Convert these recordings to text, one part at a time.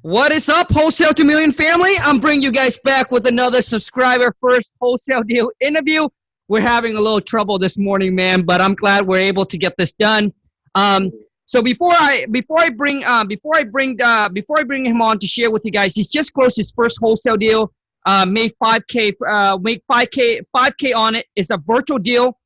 What is up, Wholesale to Million family? I'm bringing you guys back with another subscriber first wholesale deal interview. We're having a little trouble this morning, man, but I'm glad we're able to get this done. So before I bring him on to share with you guys, he's just closed his first wholesale deal. Made 5K on it. It's a virtual deal.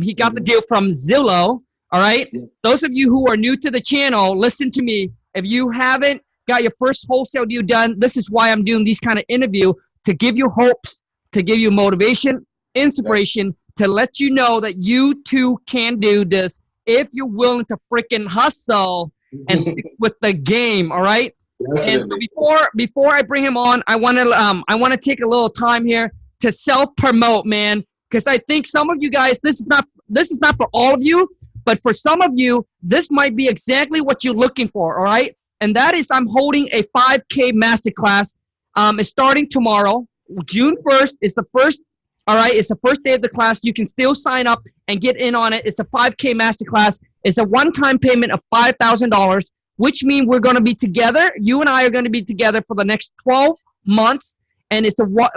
He got the deal from Zillow. All right. Those of you who are new to the channel, listen to me. If you haven't got your first wholesale deal done, this is why I'm doing these kind of interview, to give you hopes, to give you motivation, inspiration, to let you know that you too can do this if you're willing to freaking hustle and stick with the game. All right. And before I bring him on, I want to take a little time here to self promote, man, because I think some of you guys, this is not for all of you, but for some of you, this might be exactly what you're looking for. All right. And that is, I'm holding a 5K masterclass. It's starting tomorrow. June 1st is the first. All right. It's the first day of the class. You can still sign up and get in on it. It's a 5K masterclass. It's a one-time payment of $5,000, which means we're going to be together. You and I are going to be together for the next 12 months. And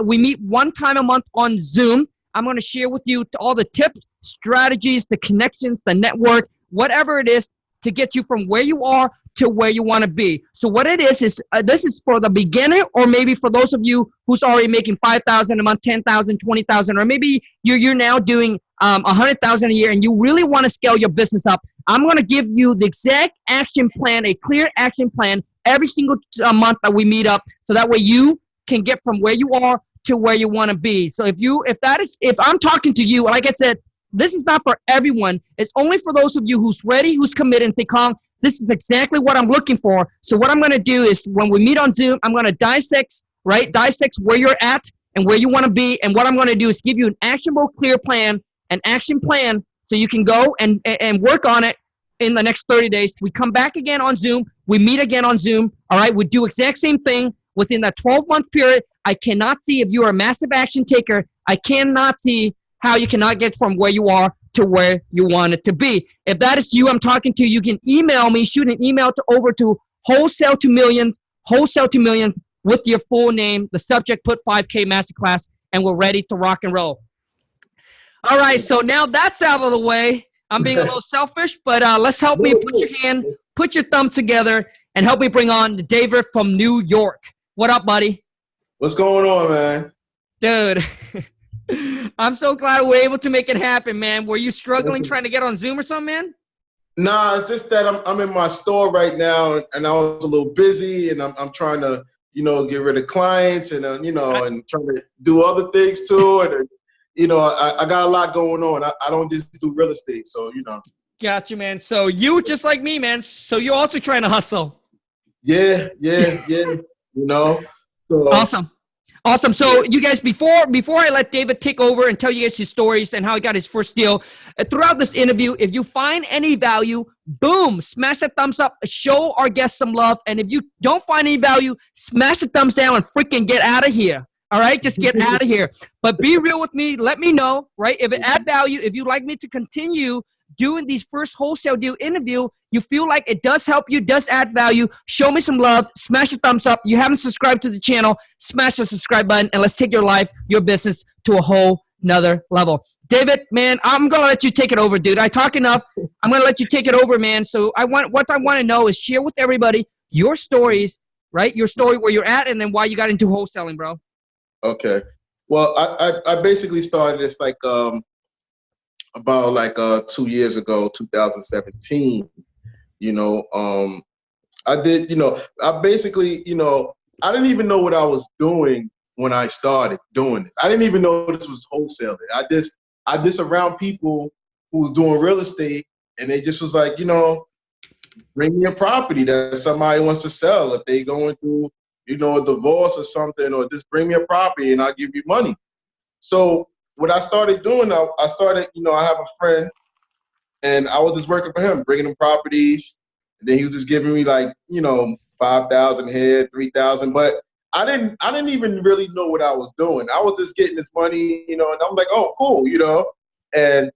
we meet one time a month on Zoom. I'm going to share with you all the tips, strategies, the connections, the network, whatever it is to get you from where you are to where you want to be. So what it is this is for the beginner, or maybe for those of you who's already making $5,000 a month, $10,000, $20,000, or maybe you're now doing $100,000 a year and you really want to scale your business up. I'm going to give you the exact action plan, a clear action plan every single month that we meet up, so that way you can get from where you are to where you want to be. So if I'm talking to you, like I said, this is not for everyone. It's only for those of you who's ready, who's committed, and say, Khang, this is exactly what I'm looking for. So what I'm going to do is, when we meet on Zoom, I'm going to dissect where you're at and where you want to be. And what I'm going to do is give you an actionable, clear plan, an action plan, so you can go and work on it in the next 30 days. We come back again on Zoom. We meet again on Zoom. All right. We do exact same thing within that 12-month period. I cannot see, if you are a massive action taker, I cannot see how you cannot get from where you are to where you want it to be. If that is you I'm talking to, you can email me, shoot an email over to Wholesale to Millions with your full name, the subject, put 5K masterclass, and we're ready to rock and roll. All right, so now that's out of the way. I'm being a little selfish, but let's help me put your thumb together and help me bring on David from New York. What up, buddy? What's going on, man? Dude, I'm so glad we're able to make it happen, man. Were you struggling trying to get on Zoom or something, man? Nah, it's just that I'm in my store right now, and I was a little busy, and I'm trying to, get rid of clients, and and trying to do other things too, and I got a lot going on. I don't just do real estate, so Got you, man. So you just like me, man. So you're also trying to hustle. Yeah. So, Awesome. So you guys, before I let David take over and tell you guys his stories and how he got his first deal, throughout this interview, if you find any value, boom, smash that thumbs up, show our guests some love. And if you don't find any value, smash the thumbs down and freaking get out of here. All right, just get out of here. But be real with me. Let me know, right? If it add value, if you'd like me to continue doing these first wholesale deal interview, you feel like it does help you, does add value, show me some love, smash the thumbs up. You haven't subscribed to the channel, smash the subscribe button, and let's take your life, your business to a whole nother level. David, man, I'm going to let you take it over, dude. I talk enough. I'm going to let you take it over, man. So what I want to know is share with everybody your stories, right? Your story, where you're at, and then why you got into wholesaling, bro. Okay. Well, I basically started this about 2 years ago, 2017. I did, I basically, I didn't even know what I was doing when I started doing this. I didn't even know this was wholesaling. I just around people who was doing real estate, and they just was like, bring me a property that somebody wants to sell. If they going through, a divorce or something, or just bring me a property and I'll give you money. So what I started doing, I have a friend, and I was just working for him, bringing him properties. And then he was just giving me $5,000 here, $3,000. But I didn't even really know what I was doing. I was just getting this money, and I'm like, oh, cool, And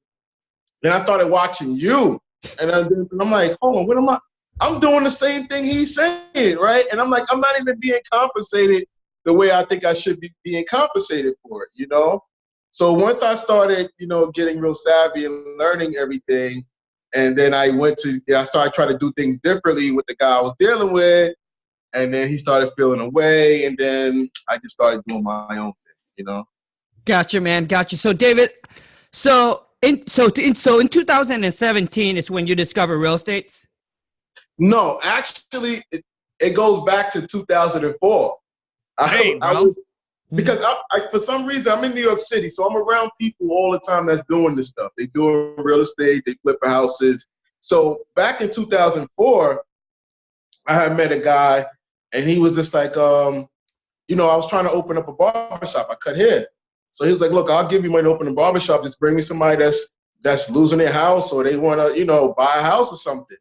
then I started watching you, and I'm like, hold on, I'm doing the same thing he's saying, right? And I'm like, I'm not even being compensated the way I think I should be being compensated for it, you know? So once I started, you know, getting real savvy and learning everything, and then I started trying to do things differently with the guy I was dealing with, and then he started feeling away, and then I just started doing my own thing, you know? Gotcha, man. Gotcha. So David, in 2017 is when you discovered real estate. No, actually, it goes back to 2004. Dang, I bro. was, because for some reason, I'm in New York City, so I'm around people all the time that's doing this stuff. They doing real estate, they flipping houses. So back in 2004, I had met a guy, and he was just like, you know, I was trying to open up a barbershop. I cut hair. So he was like, look, I'll give you money to open a barbershop. Just bring me somebody that's losing their house, or they want to, you know, buy a house or something.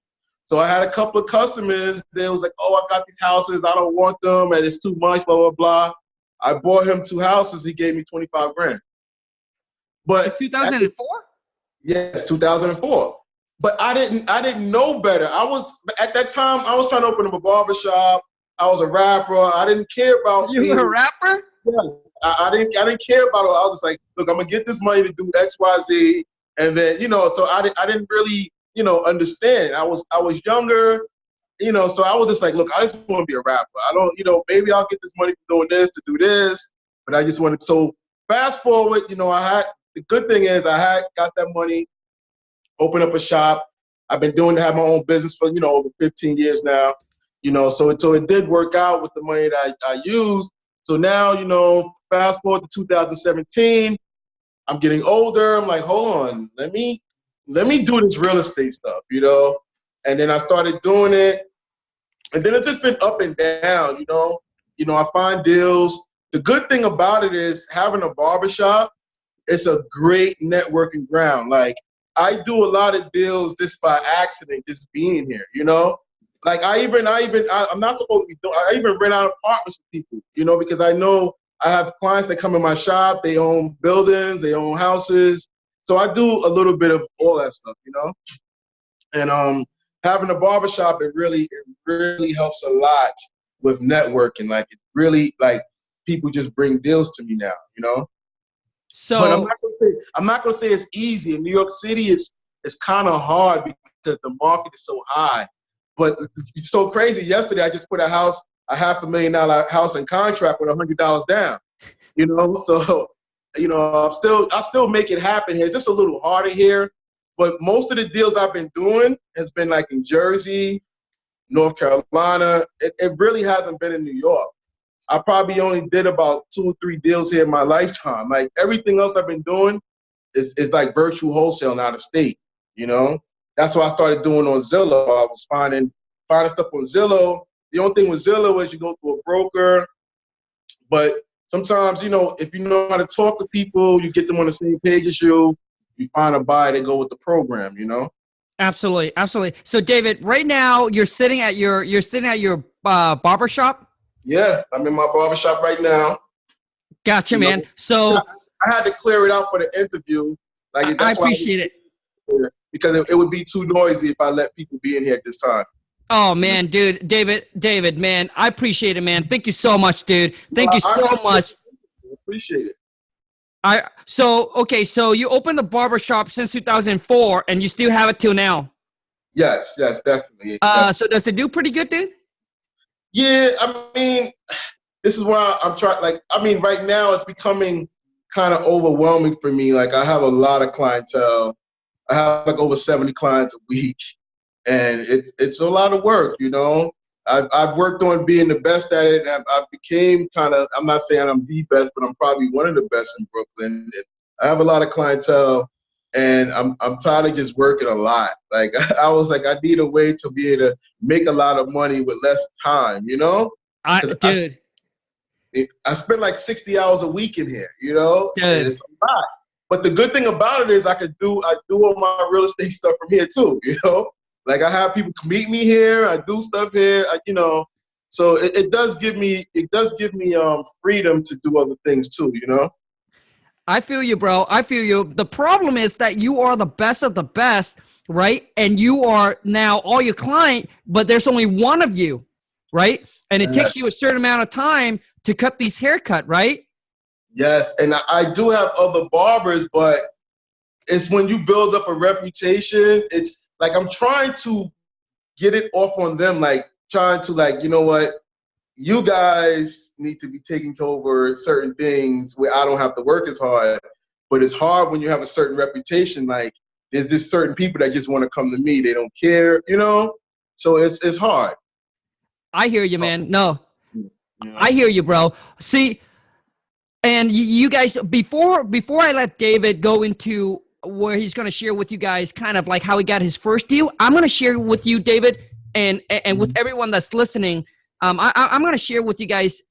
So I had a couple of customers. They was like, oh, I got these houses. I don't want them, and it's too much, blah, blah, blah. I bought him 2 houses. He gave me 25 grand. But 2004? yes, 2004. But I didn't know better. At that time, I was trying to open up a barbershop. I was a rapper. I didn't care about You were a rapper? Yeah. I didn't care about it. I was just like, look, I'm gonna get this money to do X, Y, Z, and then, you know, so I didn't really, you know, understand. I was younger, you know, so I was just like, look, I just want to be a rapper. I don't, you know, maybe I'll get this money for doing this to do this, but I just wanted. So fast forward, you know, the good thing is I had got that money, opened up a shop. I've been have my own business for, you know, over 15 years now, you know, so it did work out with the money that I used. So now, you know, fast forward to 2017, I'm getting older. I'm like, hold on, let me do this real estate stuff, you know? And then I started doing it. And then it's just been up and down, you know? You know, I find deals. The good thing about it is having a barbershop, it's a great networking ground. Like, I do a lot of deals just by accident, just being here, you know? Like I'm not supposed to be doing, I even rent out apartments for people, you know, because I know I have clients that come in my shop, they own buildings, they own houses. So I do a little bit of all that stuff, you know? And having a barbershop, it really helps a lot with networking. Like, it really, like, people just bring deals to me now, you know? But So I'm not gonna say it's easy. In New York City, it's kind of hard because the market is so high. But it's so crazy. Yesterday, I just put a $500,000 house in contract with $100 down. You know, so you know, I still make it happen here. It's just a little harder here. But most of the deals I've been doing has been like in Jersey, North Carolina. It really hasn't been in New York. I probably only did about 2 or 3 deals here in my lifetime. Like, everything else I've been doing is like virtual wholesale out of state, you know? That's what I started doing on Zillow. I was finding stuff on Zillow. The only thing with Zillow is you go through a broker, but sometimes, you know, if you know how to talk to people, you get them on the same page as you find a buyer that go with the program, you know? absolutely, absolutely. So David, right now you're sitting at your barber shop. Yeah, I'm in my barbershop right now. Gotcha, You know, man. So I had to clear it out for the interview. Like, I that's why appreciate it. because it would be too noisy if I let people be in here at this time. Oh man, dude, David, man, I appreciate it, man. Thank you so much, dude. Thank you so much. Appreciate it. So you opened the barber shop since 2004, and you still have it till now. Yes, definitely. So does it do pretty good, dude? Yeah, I mean, this is why I'm trying. Like, I mean, right now it's becoming kind of overwhelming for me. Like, I have a lot of clientele. I have like over 70 clients a week, and it's a lot of work, you know. I've worked on being the best at it, and I became kind of, I'm not saying I'm the best, but I'm probably one of the best in Brooklyn. And I have a lot of clientele, and I'm tired of just working a lot. Like, I was like, I need a way to be able to make a lot of money with less time, you know? Dude, I spend like 60 hours a week in here, you know? And dude. it's a lot. But the good thing about it is I do all my real estate stuff from here too, you know? Like, I have people meet me here, I do stuff here, you know? So it does give me freedom to do other things too, you know? I feel you, bro. I feel you. The problem is that you are the best of the best, right? And you are now all your client, but there's only one of you, right? And it takes you a certain amount of time to cut these haircut, right? Yes, and I do have other barbers, but it's when you build up a reputation, it's like I'm trying to get it off on them, like trying to like, you know what, you guys need to be taking over certain things where I don't have to work as hard. But it's hard when you have a certain reputation. Like there's just certain people that just want to come to me. They don't care, you know? So it's hard. I hear you, man. No, You know? I hear you, bro. See, and you guys, before I let David go into where he's going to share with you guys kind of like how he got his first deal, I'm going to share with you, David, and with everyone that's listening. I'm going to share with you guys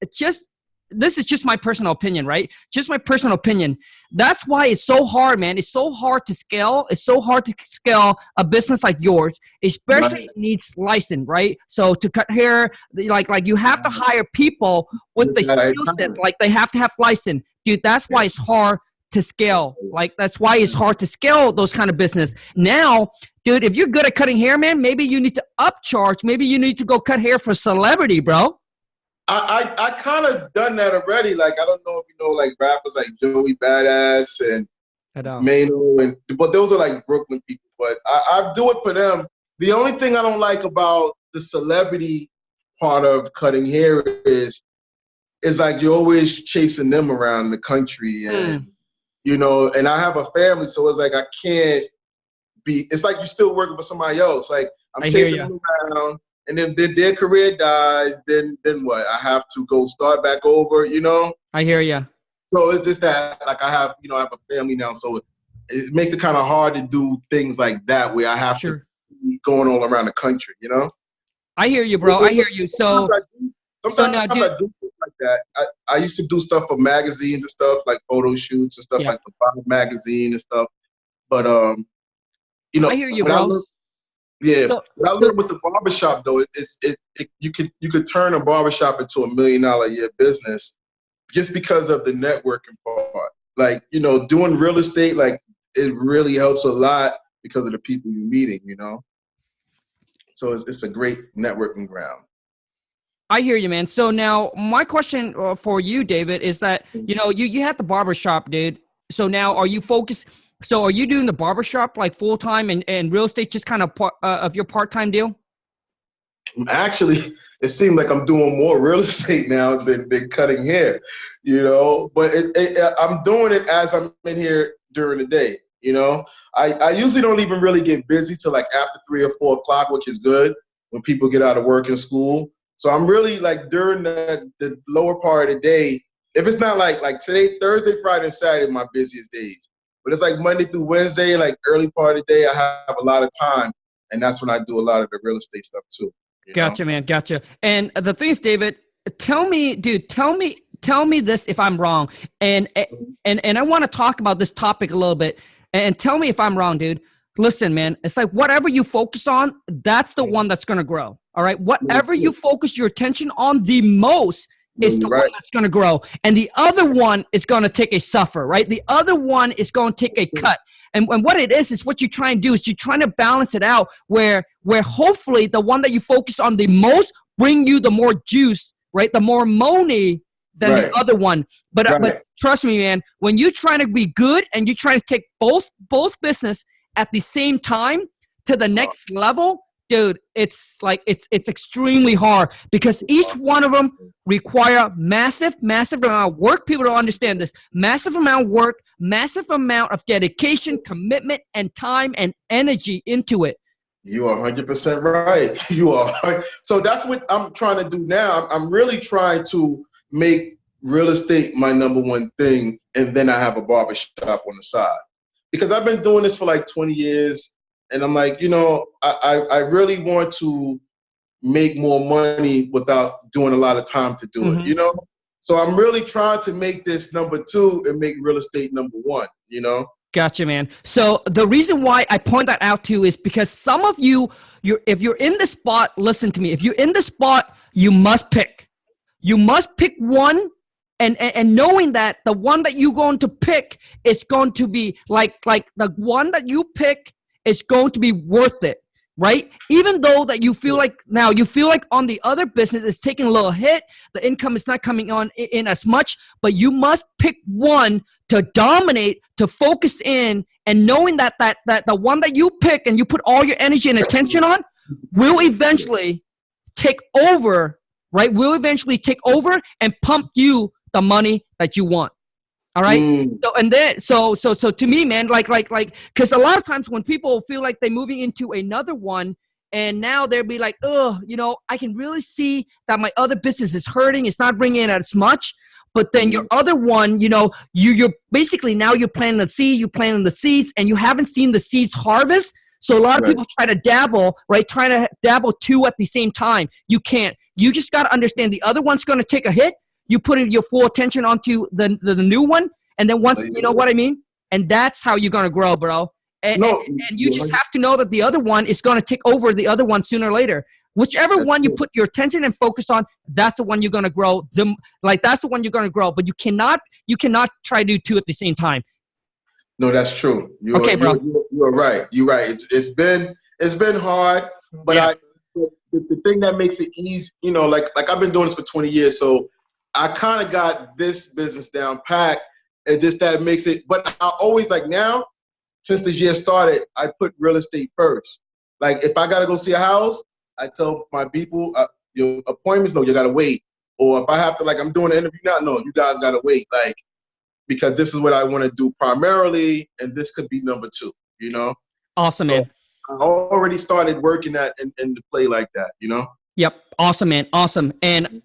this is just my personal opinion, right? Just my personal opinion. That's why it's so hard, man. It's so hard to scale. It's so hard to scale a business like yours, especially it needs license, right? So to cut hair, like you have to hire people with the skill set, like they have to have license. Dude, that's why it's hard to scale. Like that's why it's hard to scale those kind of business. Now, dude, if you're good at cutting hair, man, maybe you need to upcharge. Maybe you need to go cut hair for celebrity, bro. I kind of done that already. Like, I don't know if you know, like rappers like Joey Badass and Mano, but those are like Brooklyn people. But I do it for them. The only thing I don't like about the celebrity part of cutting hair is like you're always chasing them around the country, and you know. And I have a family, so it's like I can't be. It's like you're still working for somebody else. Like I'm chasing them around. And then their career dies, then what? I have to go start back over, you know? I hear you. So it's just that, like, I have a family now, so it makes it kind of hard to do things like that where I have to be going all around the country, you know? I hear you, bro. I hear you. So sometimes I do things like that. I used to do stuff for magazines and stuff, like photo shoots and stuff, like the Vibe magazine and stuff. But, you know, I hear you, bro. Yeah, what I learned with the barbershop though, you could turn a barbershop into $1 million a year business just because of the networking part. Like, you know, doing real estate, like it really helps a lot because of the people you're meeting, you know? So it's a great networking ground. I hear you, man. So now my question for you, David, is that, you know, you had the barbershop, dude. So now are you focused? So are you doing the barbershop like full time and real estate just kind of part of your part-time deal? Actually, it seems like I'm doing more real estate now than cutting hair, you know, but I'm doing it as I'm in here during the day, you know. I usually don't even really get busy till like after 3 or 4 o'clock, which is good when people get out of work and school. So I'm really like during the lower part of the day, if it's not like today, Thursday, Friday, and Saturday, my busiest days. But it's like Monday through Wednesday, like early part of the day, I have a lot of time. And that's when I do a lot of the real estate stuff too. Gotcha, man. Gotcha. And the thing is, David, tell me this if I'm wrong. And I want to talk about this topic a little bit. And tell me if I'm wrong, dude. Listen, man, it's like whatever you focus on, that's the one that's going to grow. All right. Whatever you focus your attention on the most is the one that's going to grow. And the other one is going to take a suffer, right? The other one is going to take a cut. And what it is what you try and do is you're trying to balance it out where hopefully the one that you focus on the most bring you the more juice, right? The more money than the other one. But trust me, man, when you're trying to be good and you're trying to take both business at the same time to the next level, dude, it's like it's extremely hard because each one of them require massive amount of work. People don't understand this. Massive amount of work, massive amount of dedication, commitment, and time and energy into it. You are 100% right. You are. So that's what I'm trying to do now. I'm really trying to make real estate my #1 thing, and then I have a barbershop on the side. Because I've been doing this for like 20 years. And I'm like, you know, I really want to make more money without doing a lot of time to do it, you know? So I'm really trying to make this #2 and make real estate #1, you know? Gotcha, man. So the reason why I point that out to you is because some of you, if you're in the spot, listen to me. If you're in the spot, you must pick. You must pick one and knowing that the one that you're going to pick is going to be like the one that you pick is going to be worth it, right? Even though that you feel like now you feel like on the other business is taking a little hit, the income is not coming on in as much, but you must pick one to dominate, to focus in, and knowing that the one that you pick and you put all your energy and attention on will eventually take over, right? Will eventually take over and pump you the money that you want. All right. So and then so to me, man, like because a lot of times when people feel like they're moving into another one, and now they'll be like, oh, you know, I can really see that my other business is hurting. It's not bringing in as much. But then your other one, you know, you're basically now you're planting the seed, you're planting the seeds, and you haven't seen the seeds harvest. So a lot of people try to dabble, right? Trying to dabble two at the same time. You can't. You just got to understand the other one's going to take a hit. You put your full attention onto the new one, and then once you know what I mean, and that's how you're gonna grow, bro. And you just have to know that the other one is gonna take over the other one sooner or later. Whichever one you put your attention and focus on, that's the one you're gonna grow. That's the one you're gonna grow. But you cannot try to do two at the same time. No, that's true. Okay, bro. You're right. You're right. It's been hard, but the thing that makes it easy, you know, like I've been doing this for 20 years, so I kind of got this business down packed, and just that makes it. But I always, like, now, since this year started, I put real estate first. Like, if I gotta go see a house, I tell my people, your appointments, no, you gotta wait. Or if I have to, like, I'm doing an interview now, no, you guys gotta wait, like, because this is what I want to do primarily, and this could be number two. You know. Awesome, man. So I already started working that in the play like that. You know. Yep. Awesome, man. Awesome. And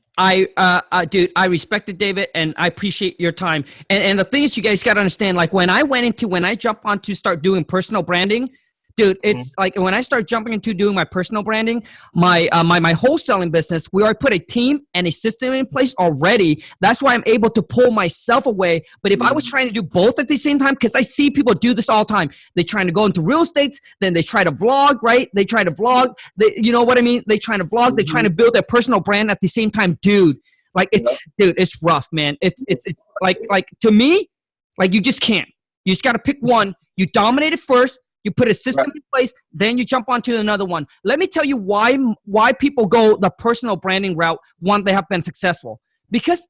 dude, I respect it, David, and I appreciate your time. And the thing is, you guys got to understand, like when I jump on to start doing personal branding, dude, it's like when I start jumping into doing my personal branding, my wholesaling business, we already put a team and a system in place already. That's why I'm able to pull myself away. But if I was trying to do both at the same time, because I see people do this all the time, they're trying to go into real estate, then they try to vlog, right? They try to vlog, you know what I mean? They trying to vlog, they trying to build their personal brand at the same time, dude. Like it's rough, man. It's like to me, like you just can't. You just got to pick one. You dominate it first. You put a system in place, then you jump onto another one. Let me tell you why people go the personal branding route once they have been successful. Because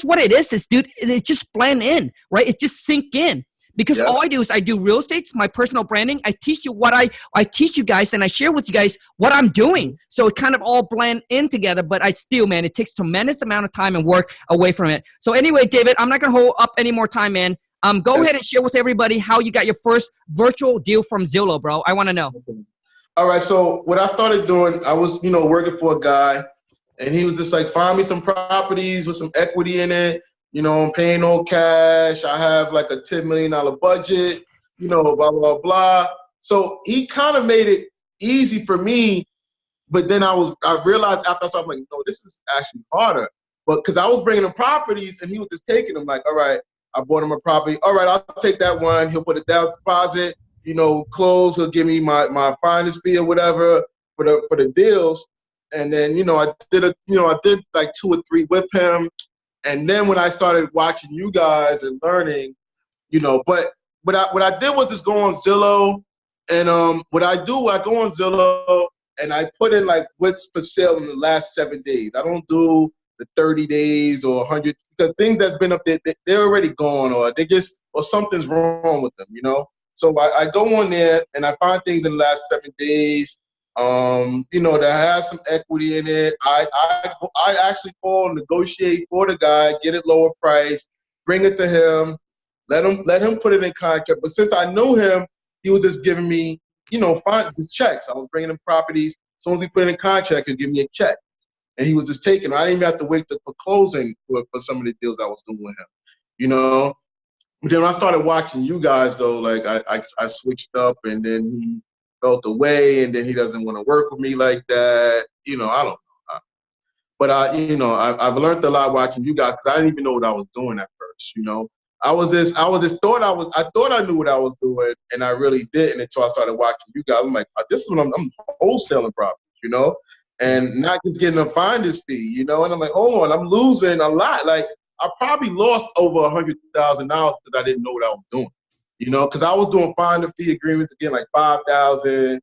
what it is, dude, it just blend in, right? It just sink in. Because all I do is I do real estate, my personal branding. I teach you what I teach you guys, and I share with you guys what I'm doing. So it kind of all blend in together, but I still, man, it takes tremendous amount of time and work away from it. So anyway, David, I'm not going to hold up any more time, man. Go ahead and share with everybody how you got your first virtual deal from Zillow, bro. I want to know. All right. So what I started doing, I was, working for a guy, and he was just like, find me some properties with some equity in it. I'm paying no cash. I have like a $10 million budget, blah, blah, blah. So he kind of made it easy for me. But then I realized after I started, I'm like, no, this is actually harder. But because I was bringing him properties and he was just taking them, like, all right, I bought him a property. All right, I'll take that one. He'll put a down deposit, close. He'll give me my finder's fee or whatever for the deals. And then, I did like 2 or 3 with him. And then when I started watching you guys and learning, but what I did was just go on Zillow. And what I do, I go on Zillow and I put in like what's for sale in the last 7 days. I don't do the 30 days or 100, because things that's been up there, they're already gone, or something's wrong with them, So I go on there and I find things in the last 7 days, that has some equity in it. I actually call, negotiate for the guy, get it lower price, bring it to him, let him put it in contract. But since I knew him, he was just giving me, fine, just checks. I was bringing him properties. As soon as he put it in contract, he'd give me a check. And he was just taking them. I didn't even have to wait for closing for some of the deals I was doing with him, But then when I started watching you guys, though, like I switched up, and then he felt away, and then he doesn't want to work with me like that. I don't know. But I've learned a lot watching you guys, because I didn't even know what I was doing at first. I thought I knew what I was doing, and I really didn't until I started watching you guys. I'm like, this is what I'm wholesaling properties, and not just getting a finder's fee, and I'm like, hold on, I'm losing a lot. Like, I probably lost over $100,000 because I didn't know what I was doing. You know, because I was doing finder fee agreements again, like 5,000,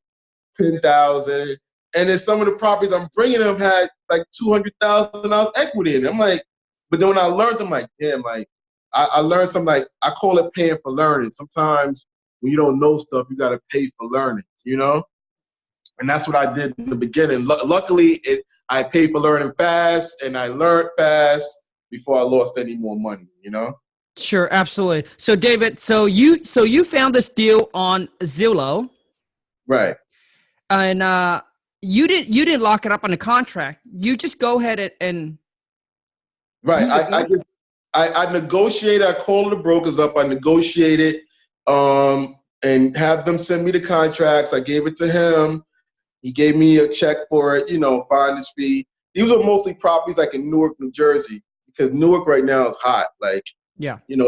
10,000, and then some of the properties I'm bringing them had like $200,000 equity in it. I'm like, but then when I learned, I'm like, damn, like I learned something, like I call it paying for learning. Sometimes when you don't know stuff, you got to pay for learning, you know? And that's what I did in the beginning. Luckily, I paid for learning fast, and I learned fast before I lost any more money, you know? Sure, absolutely. So David, so you found this deal on Zillow, Right. and you didn't lock it up on the contract. You just go ahead and right. I negotiated. I called the brokers up. I negotiated, and have them send me the contracts. I gave it to him. He gave me a check for it, you know, finder's fee. These are mostly properties like in Newark, New Jersey, because Newark right now is hot. Like, yeah, you know,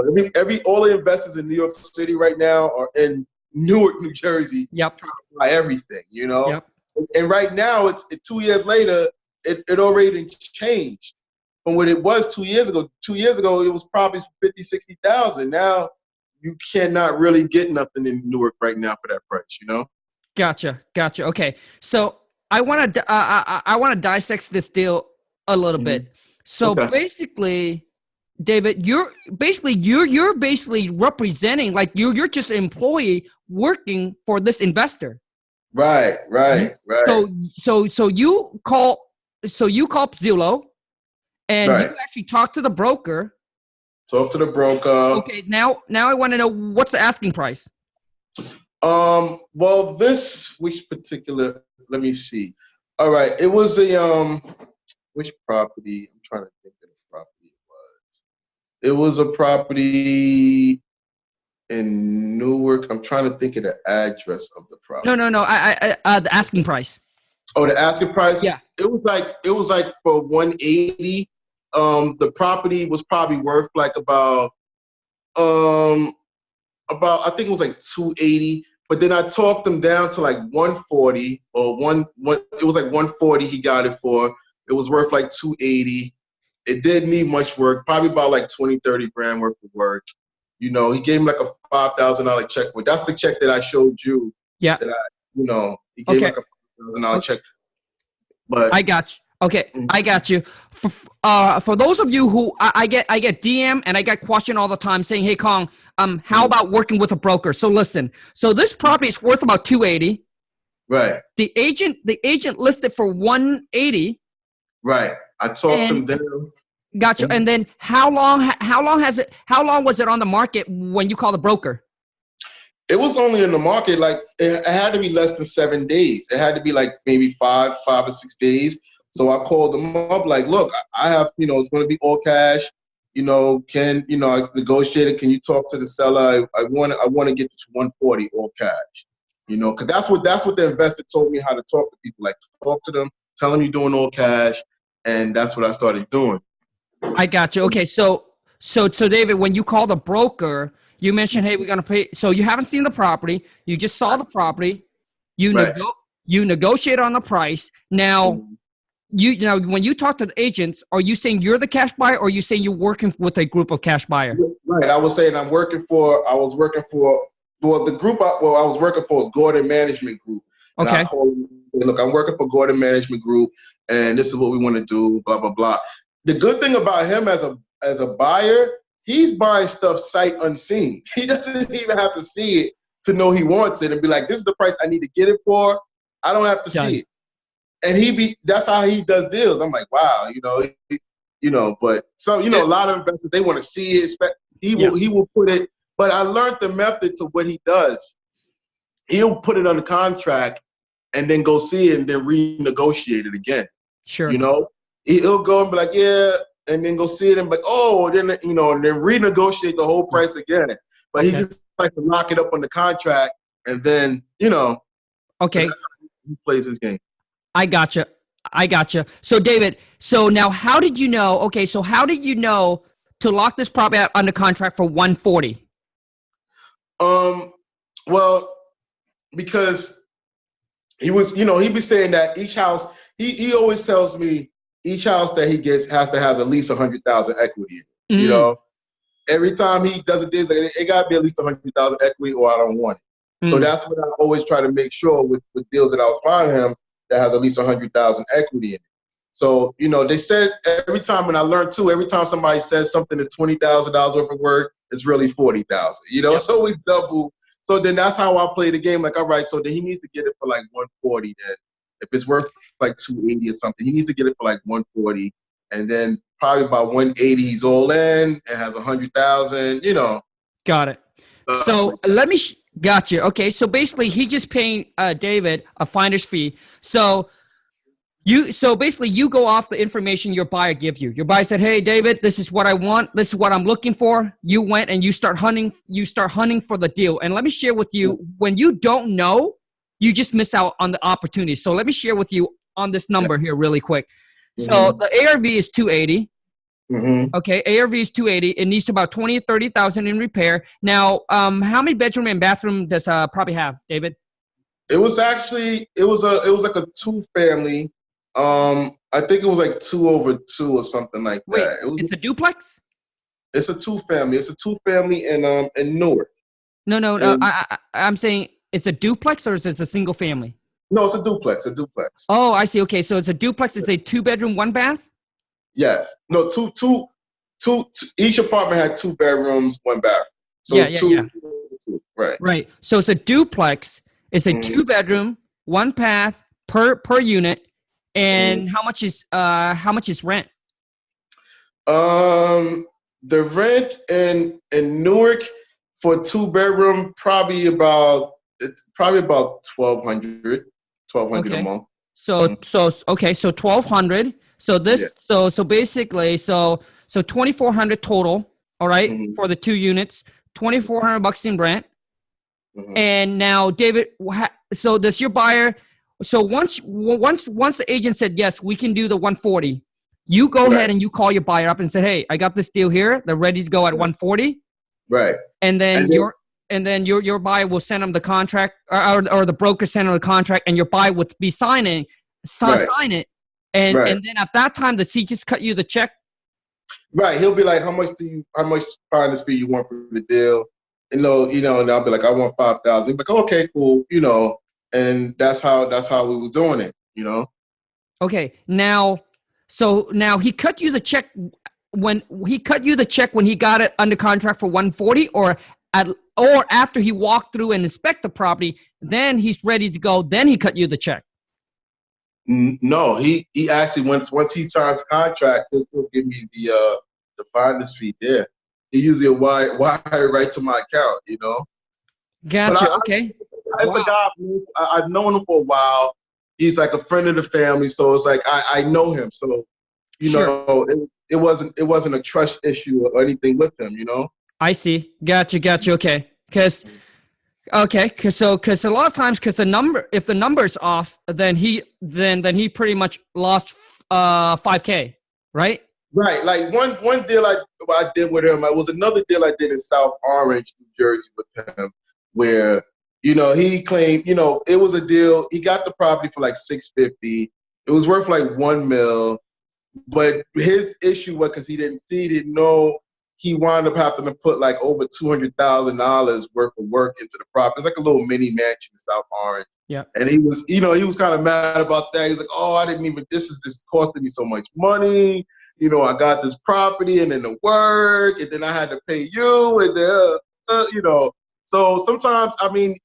all the investors in New York City right now are in Newark, New Jersey, yep, trying to buy everything, you know. yep. And right now, it's 2 years later, it already changed from what it was 2 years ago. 2 years ago, it was probably 50, 60,000. Now, you cannot really get nothing in Newark right now for that price, you know. Gotcha. Okay, so I want to I want to dissect this deal a little bit. So Okay. basically, David, you're basically representing, like you're just an employee working for this investor. Right. So you call Zillow, and you Right. actually talk to the broker. Talk to the broker. Okay, now I want to know what's the asking price. Well, which particular, let me see. All right, it was which property? I'm trying to think of the property it was. It was a property in Newark. I'm trying to think of the address of the property. No. The asking price. Oh, the asking price? Yeah. It was like for 180. The property was probably worth like about I think it was like 280. But then I talked him down to like 140 or it was like 140 he got it for. It was worth like 280. It didn't need much work, probably about like 20, 30 grand worth of work. You know, he gave me like a $5,000 check. But that's the check that I showed you. Yeah. That he gave like a $5,000 check. But I got you. Okay, I got you. For those of you who I get DM and I get question all the time saying, "Hey Khang, how about working with a broker?" So listen. So this property is worth about 280. Right. The agent listed for 180. Right. I talked him down. Gotcha. And then how long was it on the market when you called the broker? It was only in the market, like it had to be less than 7 days. It had to be like maybe five or 6 days. So I called them up, like, look, I have, it's going to be all cash. I negotiated. Can you talk to the seller? I want to get to 140 all cash. Because that's what the investor told me how to talk to people. Like, talk to them, tell them you're doing all cash, and that's what I started doing. I got you. Okay, so David, when you call the broker, you mentioned, hey, we're gonna pay. So you haven't seen the property. You just saw the property. You negotiate on the price. Now, when you talk to the agents, are you saying you're the cash buyer, or are you saying you're working with a group of cash buyers? Right. I was saying I was working for. The group I was working for is Gordon Management Group. And okay. I told him, look, I'm working for Gordon Management Group, and this is what we want to do. Blah blah blah. The good thing about him as a buyer, he's buying stuff sight unseen. He doesn't even have to see it to know he wants it and be like, this is the price I need to get it for. I don't have to see it. And that's how he does deals. I'm like, wow, but some, a lot of investors, they want to see it. He will put it, but I learned the method to what he does. He'll put it on the contract and then go see it and then renegotiate it again. Sure. He'll go and be like, yeah, and then go see it and be like, oh, and then renegotiate the whole price again. But he just likes to lock it up on the contract and then, Okay. So that's how he plays his game. I gotcha. So David, so now how did you know? Okay, so how did you know to lock this property out under contract for 140? Well, because he was, he was saying that each house, he always tells me each house that he gets has to have at least 100,000 equity in it. You Mm, know, every time he does a deal, like, it got to be at least 100,000 equity, or I don't want it. So mm. that's what I always try to make sure with deals that I was finding him that has at least 100,000 equity in it. So, you know, they said every time, and I learned too, every time somebody says something is $20,000 worth of work, it's really 40,000. You know, Yep. it's always double. So then that's how I play the game. Like, all right, so then he needs to get it for like 140. Then if it's worth like 280 or something, he needs to get it for like 140, and then probably about 180 he's all in and has 100,000. You know, Got it. stuff So like that. let me got you. Okay, so basically he just paying David a finder's fee. So basically you go off the information your buyer give you. Your buyer said, "Hey David, this is what I want. This is what I'm looking for." You went and you start hunting. You start hunting for the deal. And let me share with you, when you don't know, you just miss out on the opportunity. So let me share with you on this number here really quick. So Mm-hmm. the ARV is 280. Mm-hmm. Okay, ARV is 280. It needs about 20 or 30,000 in repair. Now, how many bedroom and bathroom does property have, David? It was actually it was like a two family. I think it was like 2 over 2 or something like Wait, that. it's a duplex? It's a two family. It's a two family in Newark. No, no, no. And I'm saying it's a duplex or is it a single family? no, it's a duplex. A duplex. Oh, I see. Okay, so it's a duplex. It's a 2 bedroom, 1 bath. Yes. No. Each apartment had 2 bedrooms, 1 bathroom. So Yeah, it's yeah, yeah. two. Right. Right. So it's a duplex. It's a Mm-hmm. 2 bedroom, 1 bath per unit. Mm-hmm. And how much is rent? Um, the rent in Newark for 2 bedroom probably about 1,200 a Okay. month. So Mhm. so okay, so 1,200. So Yeah. this so basically so 2,400 total, all right, Hmm. for the 2 units, 2,400 bucks in rent. Hmm. And now David, so does your buyer, so once the agent said yes, we can do the 140. You go Right. ahead and you call your buyer up and say, "Hey, I got this deal here. They're ready to go at Right. 140." Right. And And then then your buyer will send them the contract, or the broker send them the contract, and your buyer would be sign right. it, and Right. and then at that time, does he just cut you the check? Right. He'll be like, how much finder's fee you want for the deal? And I'll be like, I want 5,000. He's like, okay, cool. And that's how we was doing it. Okay, now he cut you the check when he got it under contract for 140, or after he walked through and inspect the property, then he's ready to go. Then he cut you the check. No, he actually once he signs the contract, he'll give me the finder's fee there. He usually wire right to my account. But Gotcha. Okay. it's a Wow. guy I've known him for a while. He's like a friend of the family, so it's like I know him. So Sure. it wasn't a trust issue or anything with him. I see. Gotcha. Okay. Because a lot of times, because if the number's off, then he pretty much lost 5K, right? Right. Like one deal I did with him, it was another deal I did in South Orange, New Jersey with him, where, he claimed, it was a deal. He got the property for like 650. It was worth like 1 mil. But his issue was because he didn't know, he wound up having to put like over $200,000 worth of work into the property. It's like a little mini mansion in South Orange. Yeah. And he was kind of mad about that. He's like, oh, I didn't even, this is just costing me so much money. I got this property and then the work, and then I had to pay you, and So sometimes,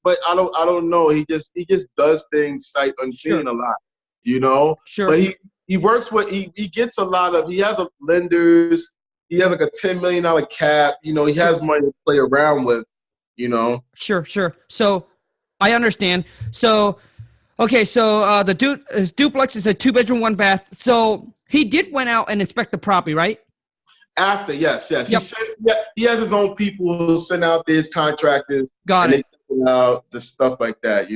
but I don't know. He just does things sight Sure. unseen a lot. Sure. But he works with, he gets a lot of, he has lenders. He has like a $10 million cap. He Sure. has money to play around with. You know. Sure. So I understand. So okay. So his duplex is a 2 bedroom, 1 bath. So he did went out and inspect the property, right? After, yes. He Yep. sends, yeah, he has his own people who send out his contractors, Got and it. they send out the stuff like that.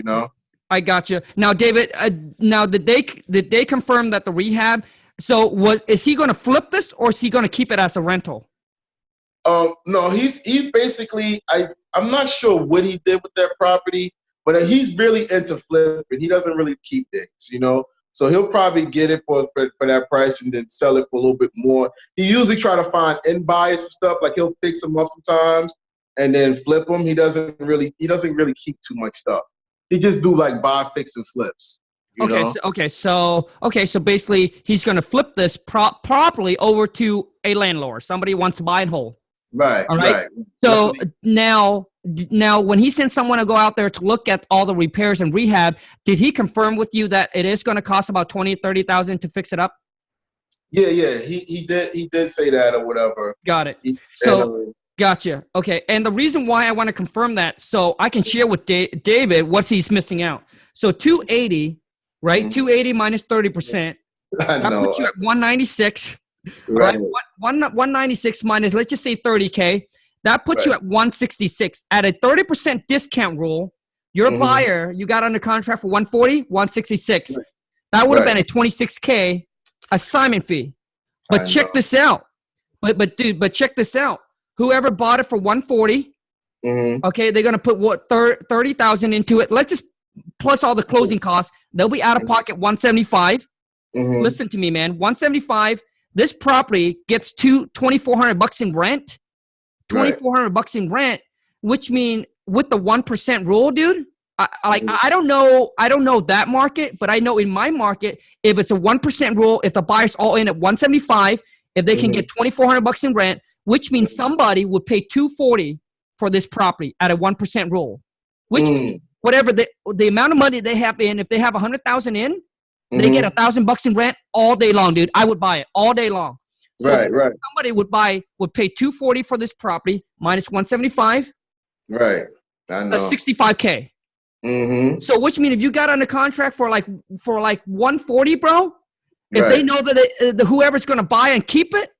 I got you. Now, David. Now, did they confirm that the rehab? So is he going to flip this, or is he going to keep it as a rental? No, he basically, I'm not sure what he did with that property, but he's really into flipping. He doesn't really keep things. So he'll probably get it for that price and then sell it for a little bit more. He usually try to find end buyers and stuff. Like he'll fix them up sometimes and then flip them. He doesn't really keep too much stuff. He just do like buy, fix, and flips. You know? So basically he's gonna flip this properly over to a landlord. Somebody wants to buy and hold. Right. All right. Right. So now when he sent someone to go out there to look at all the repairs and rehab, did he confirm with you that it is going to cost about $20,000-$30,000 to fix it up? Yeah. He did say that or whatever. Got it. Gotcha. Okay. And the reason why I want to confirm that, so I can share with David what he's missing out. So 280, right? 280 minus 30%. I know. That puts you at 196. Right. 196 minus, let's just say 30K. That puts you at 166. At a 30% discount rule, your buyer, you got under contract for 140, 166. Right. That would have been a 26K assignment fee. But check this out. But check this out. Whoever bought it for 140, okay, they're gonna put what 30,000 into it. Let's just plus all the closing costs. They'll be out of pocket 175. Listen to me, man. 175. This property gets $2,400 in rent. $2,400 in rent, which means with the 1% rule, dude. I don't know that market, but I know in my market, if it's a 1% rule, if the buyer's all in at 175, if they can get $2,400 in rent, which means somebody would pay $240 for this property at a 1% rule, which whatever the amount of money they have in, if they have 100,000 in, they get $1,000 in rent all day long, dude. I would buy it all day long. So right. Somebody would pay $240 for this property minus 175. Right. I know. That's $65K. So which means if you got under contract for like 140, bro, if they know that whoever's gonna buy and keep it,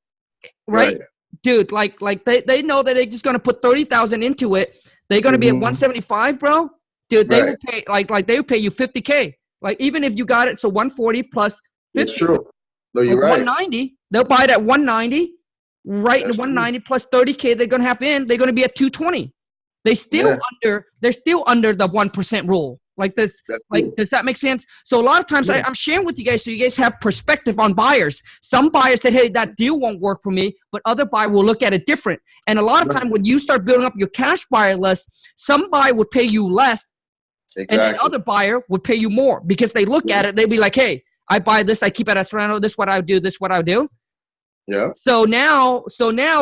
right? Dude, like they know that they're just gonna put 30,000 into it. They're gonna be at 175, bro. Dude, they will pay like they would pay you 50K. Like even if you got it, so 140 plus 50. That's true. No, you're right. 190. They'll buy it at 190. Right, in 190 plus 30K they're gonna have in. They're gonna be at 220. They're still under the 1% rule. Like this, does that make sense? So a lot of times I'm sharing with you guys so you guys have perspective on buyers. Some buyers said, hey, that deal won't work for me, but other buyer will look at it different. And a lot of time when you start building up your cash buyer list, some buyer would pay you less and the other buyer would pay you more because they look at it, they'd be like, hey, I buy this, I keep it at Serrano, this is what I do, this is what I do. Yeah. So now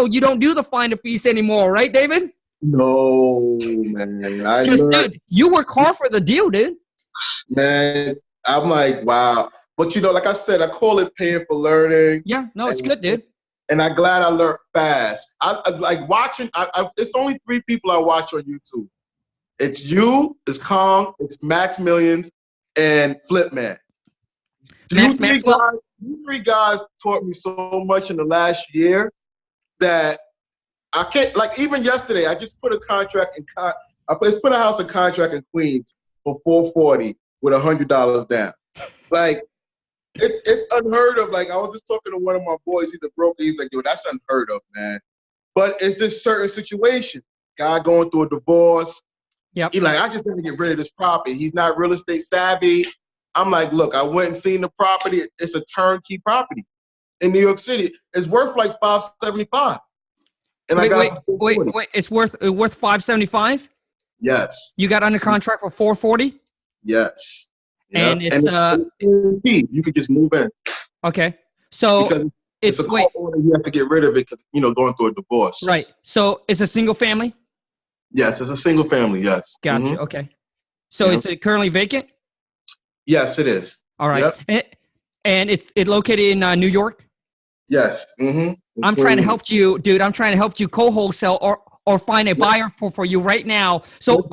you don't do the finder fees anymore, right, David? No, man. Dude, you work hard for the deal, dude. Man, I'm like, wow. But like I said, I call it paying for learning. Yeah, no, it's good, dude. And I'm glad I learned fast. I like watching. It's only 3 people I watch on YouTube. It's you, it's Khang, it's Max Millions, and Flipman. You three guys taught me so much in the last year that I can't, like even yesterday, I just put a contract I just put a house in contract in Queens for $440 with $100 down. Like, it's unheard of. Like, I was just talking to one of my boys, he's a broker, he's like, yo, that's unheard of, man. But it's just certain situations. Guy going through a divorce. Yep. He's like, I just want to get rid of this property. He's not real estate savvy. I'm like, look, I went and seen the property. It's a turnkey property in New York City. It's worth like $575. And wait, it's worth $575? Yes. You got under contract for $440? Yes. And yep. You could just move in. Okay. So because it's a court order, you have to get rid of it because going through a divorce. Right. So it's a single family? Yes, it's a single family, yes. Gotcha. Okay. So is it currently vacant? Yes, it is. All right. Yep. And it's located in New York? Yes. I'm trying to help you, dude. I'm trying to help you co-wholesale or find a buyer for you right now. So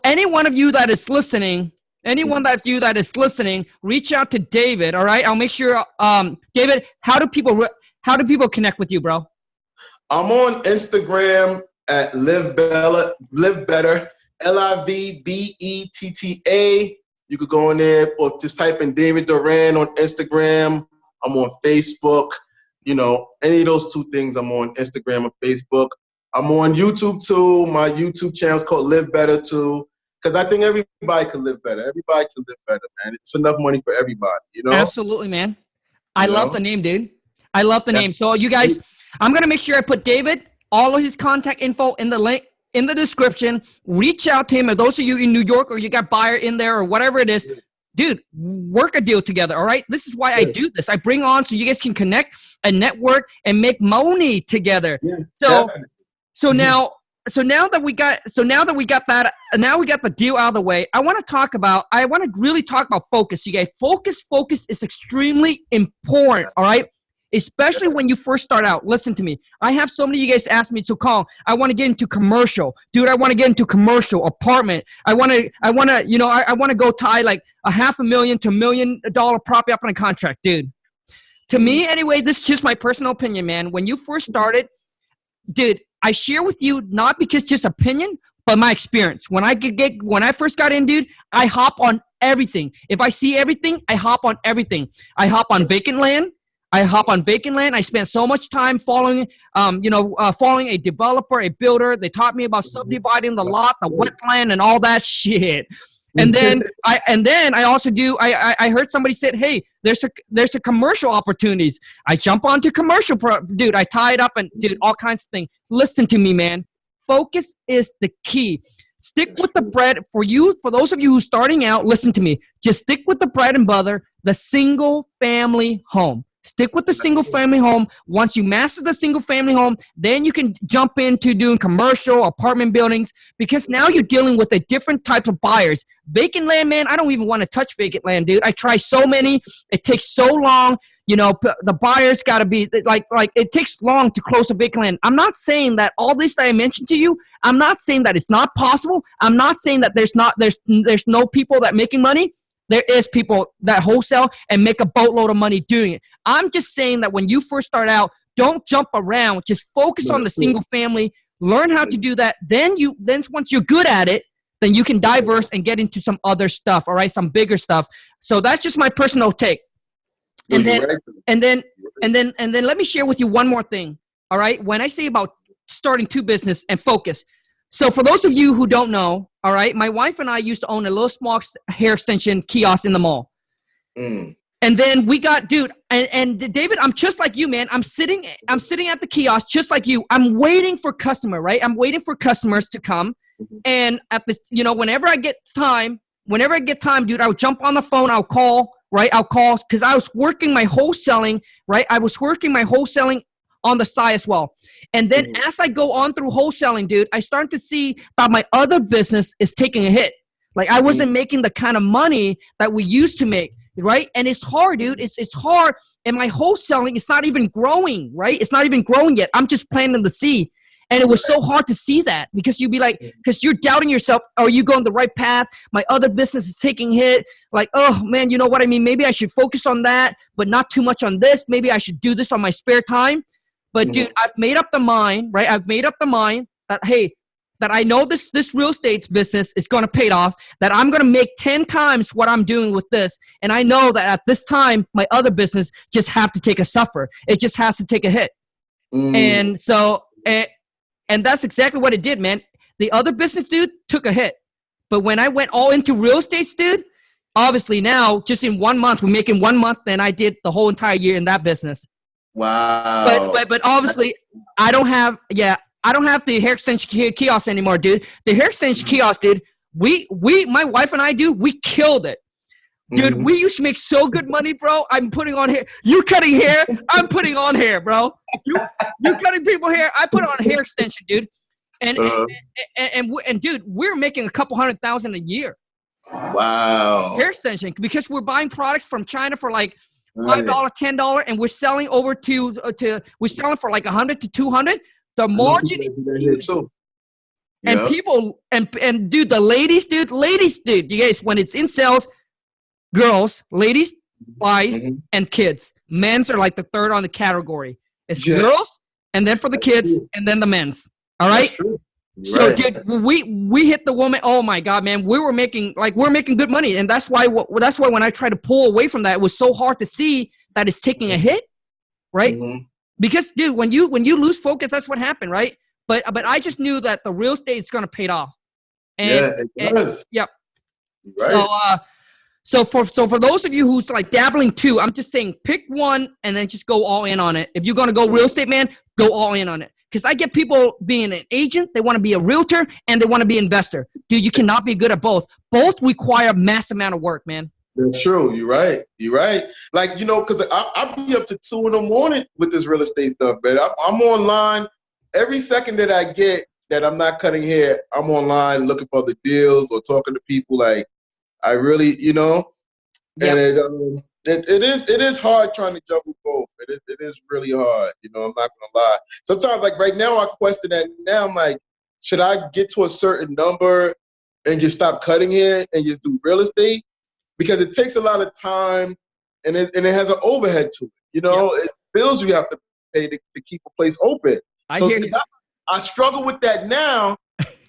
any one of you that is listening, reach out to David. All right. I'll make sure. David, how do people connect with you, bro? I'm on Instagram at Livbetta, Livbetta. You could go in there or just type in David Duran on Instagram. I'm on Facebook. Any of those 2 things, I'm on Instagram or Facebook. I'm on YouTube too. My YouTube channel is called Livbetta too. because I think everybody could live better. Everybody could live better, man. It's enough money for everybody, you know? Absolutely, man. I love the name, dude. I love the Yeah. name. So you guys, I'm going to make sure I put David, all of his contact info in the link in the description. Reach out to him. Or those of you in New York or you got buyer in there or whatever it is, dude, work a deal together. All right. This is why I do this. I bring on so you guys can connect and network and make money together. Yeah, so, definitely. so now, now that we got that, now we got the deal out of the way. I want to really talk about focus. You guys, focus is extremely important. All right. Especially when you first start out. Listen to me. I have so many of you guys ask me, so Khang, I want to get into commercial. Dude, I want to get into commercial, apartment. I want to go tie like $500,000 to $1 million property up on a contract, dude. To me, anyway, this is just my personal opinion, man. When you first started, dude, I share with you not because just opinion, but my experience. When I first got in, dude, I hop on everything. If I see everything, I hop on everything. I hop on vacant land. I spent so much time following a developer, a builder. They taught me about subdividing the lot, the wetland, and all that shit. And then I also do. I heard somebody said, "Hey, there's a commercial opportunities." I jump onto commercial, dude. I tie it up and dude, all kinds of things. Listen to me, man. Focus is the key. Stick with the bread for those of you who are starting out. Listen to me. Just stick with the bread and butter, the single family home. Stick with the single family home. Once you master the single family home, then you can jump into doing commercial apartment buildings because now you're dealing with a different type of buyers. Vacant land, man, I don't even want to touch vacant land, dude. I try so many. It takes so long. You know, the buyers got to be like it takes long to close a vacant land. I'm not saying that all this that I mentioned to you, I'm not saying that it's not possible. I'm not saying that there's no people that making money. There is people that wholesale and make a boatload of money doing it. I'm just saying that when you first start out, don't jump around. Just focus on the single family. Learn how to do that. Then once you're good at it, then you can diverse and get into some other stuff. All right, some bigger stuff. So that's just my personal take. And then let me share with you one more thing. All right, when I say about starting two business and focus. So for those of you who don't know, all right, my wife and I used to own a little small hair extension kiosk in the mall. And then we got, dude, and David, I'm just like you, man. I'm sitting at the kiosk just like you. I'm waiting for customer, right? I'm waiting for customers to come. And whenever I get time, dude, I would jump on the phone. I'll call because I was working my wholesaling, right? I was working my wholesaling on the side as well. And then as I go on through wholesaling, dude, I start to see that my other business is taking a hit. Like I wasn't making the kind of money that we used to make, right? And it's hard, dude. It's hard. And my wholesaling is not even growing, right? It's not even growing yet. I'm just planting the seed. And it was so hard to see that because you'd be like, because you're doubting yourself. Are you going the right path? My other business is taking hit. Like, oh man, you know what I mean? Maybe I should focus on that, but not too much on this. Maybe I should do this on my spare time. But dude, I've made up the mind, right? I've made up the mind that, hey, that I know this real estate business is going to pay off, that I'm going to make 10 times what I'm doing with this. And I know that at this time, my other business just have to take a suffer. It just has to take a hit. And so, and that's exactly what it did, man. The other business, dude, took a hit. But when I went all into real estate, dude, obviously now, just in 1 month, we're making 1 month than I did the whole entire year in that business. Wow. But obviously, I don't have the hair extension kiosk anymore, dude. The hair extension kiosk, dude, my wife and I, dude, we killed it. Dude, we used to make so good money, bro. I'm putting on hair. You cutting hair, I'm putting on hair, bro. You cutting people hair, I put on hair extension, dude. And dude, we're making a couple $100,000 a year. Wow. Hair extension because we're buying products from China for like $5, $10, and we're selling over we're selling for like 100 to 200. The margin, and people, and dude, the ladies, dude, you guys, when it's in sales, girls, ladies, boys, and kids. Men's are like the third on the category. It's girls, and then for the kids, and then the men's. All right. So, dude, we hit the woman. Oh my God, man, we're making good money, and that's why when I try to pull away from that, it was so hard to see that it's taking a hit, right? Because, dude, when you lose focus, that's what happened, right? But I just knew that the real estate is gonna pay off. And, Yeah, it and does. yep. Right. So for those of you who's like dabbling too, I'm just saying pick one and then just go all in on it. If you're gonna go real estate, man, go all in on it. Because I get people being an agent, they want to be a realtor, and they want to be an investor. Dude, you cannot be good at both. Both require a mass amount of work, man. That's true. You're right. You're right. Like, because I'll be up to 2 in the morning with this real estate stuff, man. I'm online every second that I get that I'm not cutting hair. I'm online looking for the deals or talking to people. Like, I really, Yep. and it is hard trying to juggle both. It is really hard. I'm not gonna lie. Sometimes, like right now, I question that. Now I'm like, should I get to a certain number and just stop cutting hair and just do real estate? Because it takes a lot of time and it has an overhead to it. It's bills you have to pay to keep a place open. I hear you. I struggle with that now,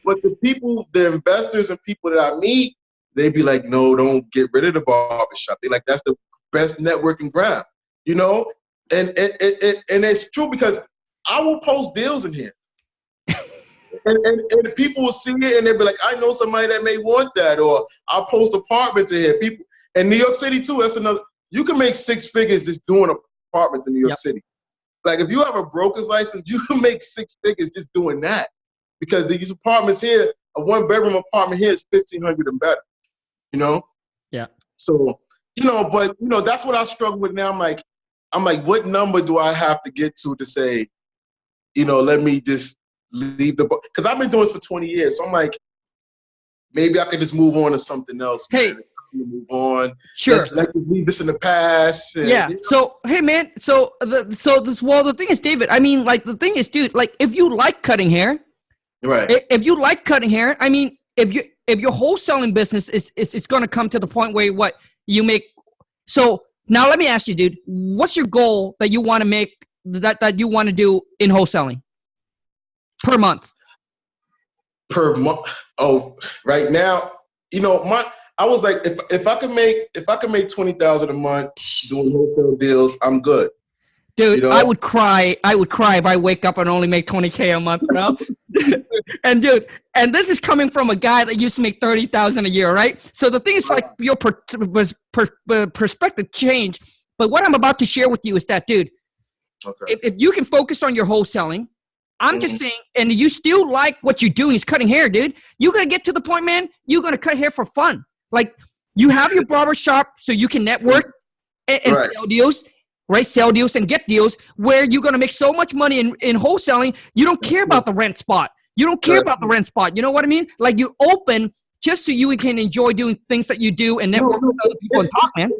but the investors and people that I meet, they be like, no, don't get rid of the barbershop. They like, that's the best networking ground, And it's true because I will post deals in here. And people will see it and they'll be like, I know somebody that may want that, or I'll post apartments in here. People in New York City too, that's another. You can make 6 figures just doing apartments in New York City. Like if you have a broker's license, you can make 6 figures just doing that. Because these apartments here, a 1-bedroom apartment here is $1,500 and better. Yeah. So, but that's what I struggle with now. I'm like, what number do I have to get to say, let me just leave because I've been doing this for 20 years. So I'm like, maybe I could just move on to something else. Hey, man. Move on. Sure. Let me leave this in the past. And, yeah. So hey, man. The thing is, David. I mean, like the thing is, dude. Like, if you like cutting hair, right? If you like cutting hair, I mean, if your wholesaling business is going to come to the point where what you make. So now let me ask you, dude. What's your goal that you want to make that you want to do in wholesaling per month? Per month. Oh, right now, I was like, if I could make $20,000 a month doing wholesale deals, I'm good. Dude, I would cry. I would cry if I wake up and only make $20K a month, bro. And dude, and this is coming from a guy that used to make $30,000 a year, right? So the thing is, like, your perspective change. But what I'm about to share with you is that, dude, if you can focus on your wholesaling, I'm just saying, and you still like what you're doing is cutting hair, dude. You're gonna get to the point, man. You're gonna cut hair for fun. Like, you have your barbershop so you can network and sell deals. Right, sell deals and get deals where you're going to make so much money in wholesaling, you don't care about the rent spot. You don't care about the rent spot. You know what I mean? Like, you open just so you can enjoy doing things that you do and network with other people and talk, man.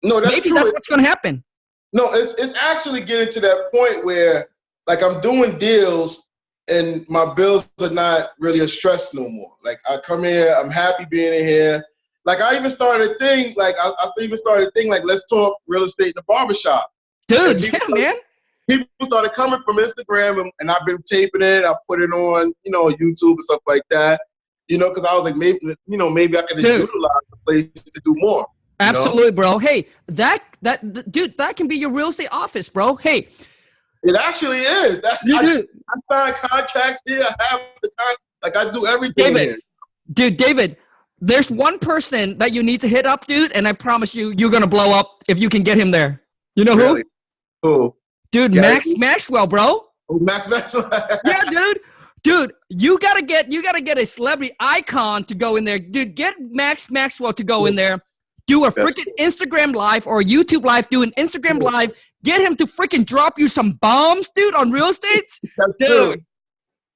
No, that's Maybe true. That's what's going to happen. No, it's actually getting to that point where, like, I'm doing deals and my bills are not really a stress no more. Like, I come here, I'm happy being in here. Like, I even started a thing, like, let's talk real estate in the barbershop. Dude, yeah, man. People started coming from Instagram, and I've been taping it. I put it on, YouTube and stuff like that, because I was like, maybe I could just utilize the place to do more. Absolutely, bro. Hey, dude, that can be your real estate office, bro. Hey. It actually is. I sign contracts here. I have I do everything here. Dude, David, there's one person that you need to hit up, dude, and I promise you, you're gonna blow up if you can get him there. You know really? Who? Dude, Gary? Max Maxwell, bro. Oh, Max Maxwell. Yeah, dude. Dude, you gotta get a celebrity icon to go in there. Dude, get Max Maxwell to go in there. Do a freaking Instagram live or YouTube live. Do an Instagram live. Get him to freaking drop you some bombs, dude, on real estate. Dude,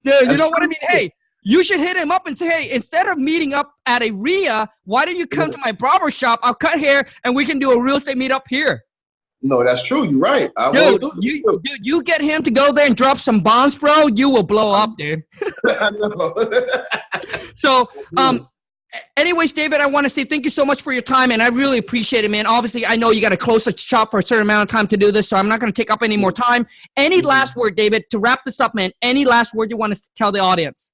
you know what I mean? Hey, you should hit him up and say, hey, instead of meeting up at a RIA, why don't you come to my barbershop? I'll cut hair and we can do a real estate meetup here. No, that's true. You're right. Dude, you get him to go there and drop some bombs, bro. You will blow up, dude. I know. So, anyways, David, I want to say thank you so much for your time, and I really appreciate it, man. Obviously, I know you got to close the shop for a certain amount of time to do this, so I'm not going to take up any more time. Any last word, David, to wrap this up, man? Any last word you want to tell the audience?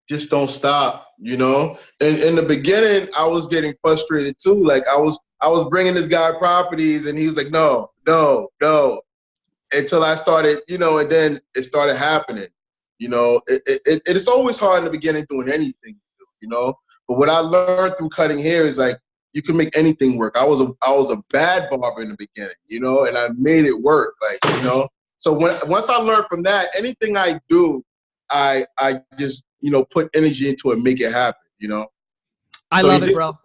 Just don't stop, And in the beginning, I was getting frustrated too. Like I was bringing this guy properties, and he was like, no, until I started, and then it started happening. You know, it's always hard in the beginning doing anything, you know. But what I learned through cutting hair is like you can make anything work. I was a bad barber in the beginning, you know, and I made it work, like, you know. So once I learned from that, anything I do, I just, you know, put energy into it, make it happen, you know. I love it, bro.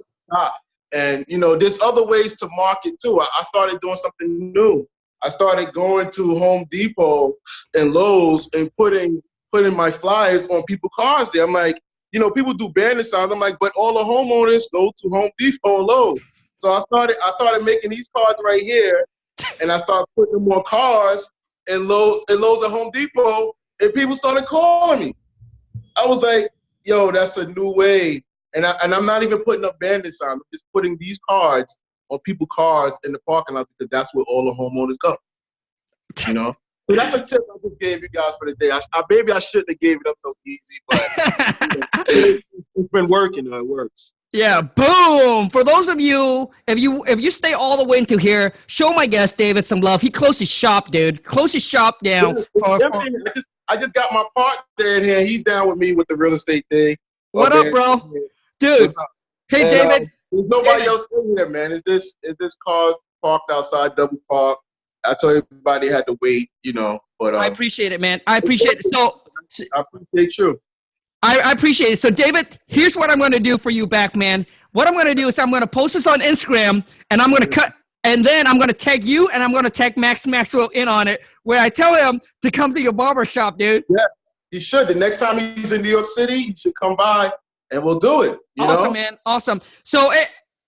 And you know, there's other ways to market too. I started doing something new. I started going to Home Depot and Lowe's and putting my flyers on people's cars there. I'm like, you know, people do banner signs. I'm like, but all the homeowners go to Home Depot and Lowe's. So I started making these cards right here, and I started putting them on cars and Lowe's and Home Depot, and people started calling me. I was like, yo, that's a new way. And I'm not even putting up bandit signs. I'm just putting these cards on people's cars in the parking lot because that's where all the homeowners go. You know? So that's a tip I just gave you guys for the day. Maybe I shouldn't have gave it up so easy, but it's been working. It works. Yeah, boom. For those of you, if you stay all the way into here, show my guest David some love. He closed his shop, dude. Close his shop down. I just got my partner in here. He's down with me with the real estate thing. What up, bro? Dude. Hey, and, David. There's nobody else in here, man. Is this cars parked outside, double parked? I told everybody had to wait, you know. But I appreciate it, man. I appreciate it. So I appreciate you. I appreciate it. So, David, here's what I'm going to do for you back, man. What I'm going to do is I'm going to post this on Instagram, and I'm going to cut, and then I'm going to tag you, and I'm going to tag Max Maxwell in on it, where I tell him to come to your barber shop, dude. Yeah, he should. The next time he's in New York City, he should come by, and we'll do it. Awesome, man. Awesome. So,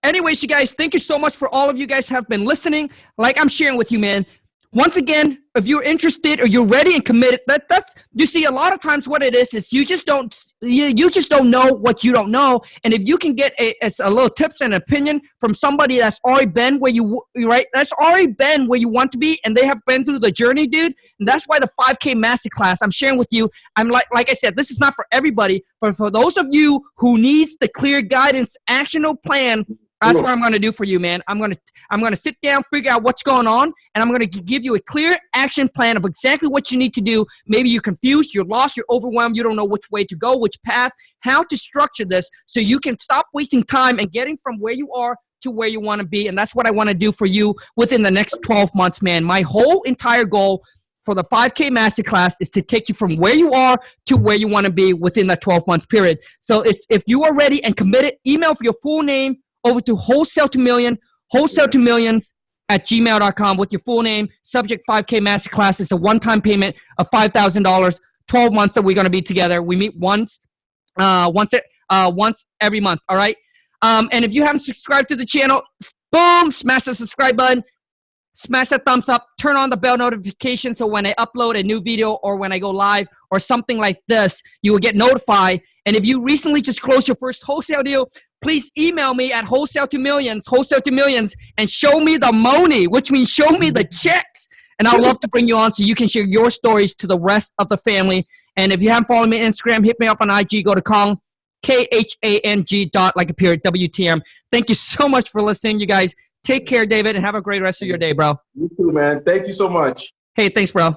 anyways, you guys, thank you so much for all of you guys have been listening. Like I'm sharing with you, man. Once again, if you're interested or you're ready and committed, that's you see a lot of times what it is you just don't know what you don't know. And if you can get a little tips and opinion from somebody that's already been where that's already been where you want to be, and they have been through the journey, dude. And that's why the 5K Masterclass I'm sharing with you. I'm like I said, this is not for everybody, but for those of you who needs the clear guidance, actionable plan. That's what I'm going to do for you, man. I'm going to sit down, figure out what's going on, and I'm going to give you a clear action plan of exactly what you need to do. Maybe you're confused, you're lost, you're overwhelmed, you don't know which way to go, which path, how to structure this so you can stop wasting time and getting from where you are to where you want to be. And that's what I want to do for you within the next 12 months, man. My whole entire goal for the 5K Masterclass is to take you from where you are to where you want to be within that 12-month period. So if you are ready and committed, email for your full name over to wholesale to millions at gmail.com with your full name. Subject 5K Masterclass is a one-time payment of $5,000. 12 months that we're going to be together. We meet once every month. All right. And if you haven't subscribed to the channel, boom, smash the subscribe button. Smash that thumbs up, turn on the bell notification so when I upload a new video or when I go live or something like this, you will get notified. And if you recently just closed your first wholesale deal, please email me at wholesale to millions, and show me the money, which means show me the checks. And I'd love to bring you on so you can share your stories to the rest of the family. And if you haven't followed me on Instagram, hit me up on IG, go to Khang, Khang WTM. Thank you so much for listening, you guys. Take care, David, and have a great rest of your day, bro. You too, man. Thank you so much. Hey, thanks, bro.